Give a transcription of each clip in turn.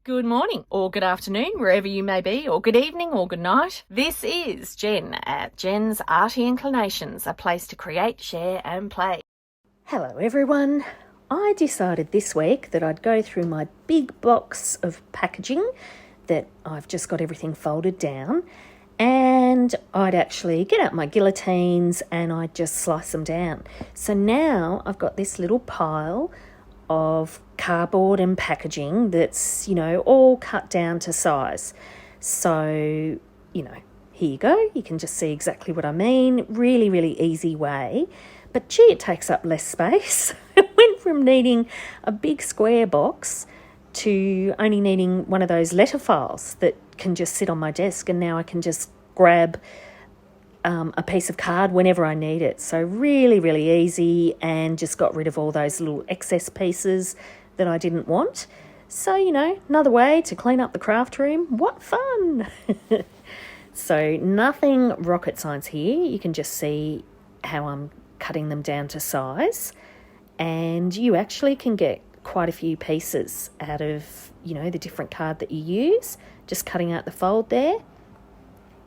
Good morning, or good afternoon, wherever you may be, or good evening, or good night. This is Jen at JensArtyInclinations, a place to create, share and play. Hello everyone. I decided this week that I'd go through my big box of packaging that I've just got everything folded down, and I'd actually get out my guillotines and I'd just slice them down. So now I've got this little pile of cardboard and packaging that's, all cut down to size. So, here you go. You can just see exactly what I mean. Really, really easy way. But gee, it takes up less space. It went from needing a big square box to only needing one of those letter files that can just sit on my desk, and now I can just grab a piece of card whenever I need it. So really, really easy, and just got rid of all those little excess pieces that I didn't want. So, another way to clean up the craft room. What fun! So nothing rocket science here. You can just see how I'm cutting them down to size, and you actually can get quite a few pieces out of, the different card that you use, just cutting out the fold there.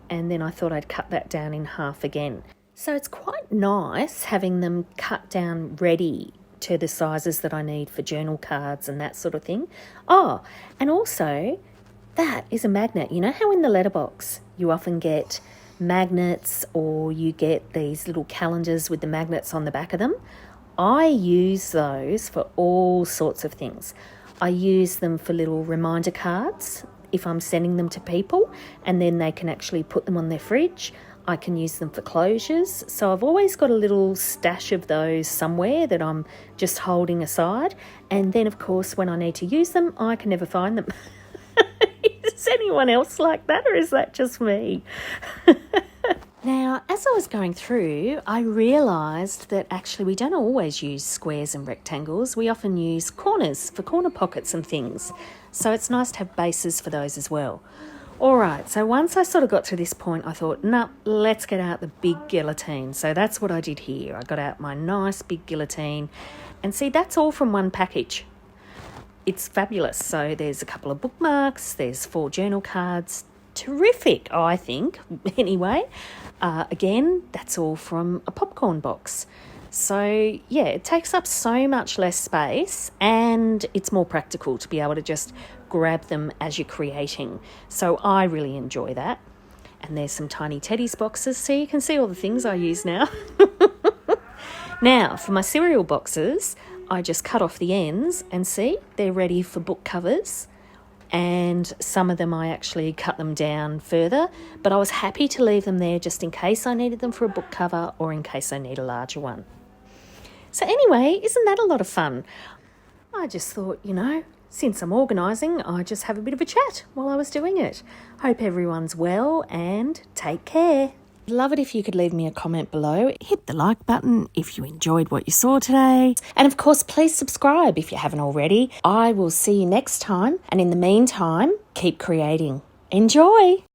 And then I thought I'd cut that down in half again. So it's quite nice having them cut down ready to the sizes that I need for journal cards and that sort of thing. Oh, and also that is a magnet. You know how in the letterbox you often get magnets, or you get these little calendars with the magnets on the back of them? I use those for all sorts of things. I use them for little reminder cards if I'm sending them to people, and then they can actually put them on their fridge. I can use them for closures. So I've always got a little stash of those somewhere that I'm just holding aside. And then, of course, when I need to use them, I can never find them. Is anyone else like that, or is that just me? Now, as I was going through, I realised that actually we don't always use squares and rectangles. We often use corners for corner pockets and things. So it's nice to have bases for those as well. All right, so once I sort of got to this point, I thought, let's get out the big guillotine. So that's what I did here. I got out my nice big guillotine. And see, that's all from one package. It's fabulous. So there's a couple of bookmarks, there's 4 journal cards. Terrific, I think. Anyway, again, that's all from a popcorn box. So, yeah, it takes up so much less space, and it's more practical to be able to just grab them as you're creating. So I really enjoy that. And there's some tiny teddies boxes, so you can see all the things I use now. Now, for my cereal boxes, I just cut off the ends, and see, they're ready for book covers. And some of them I actually cut them down further, but I was happy to leave them there just in case I needed them for a book cover, or in case I need a larger one. So anyway, isn't that a lot of fun? I just thought, since I'm organising, I just have a bit of a chat while I was doing it. Hope everyone's well, and take care. Love it if you could leave me a comment below. Hit the like button if you enjoyed what you saw today. And of course, please subscribe if you haven't already. I will see you next time. And in the meantime, keep creating. Enjoy!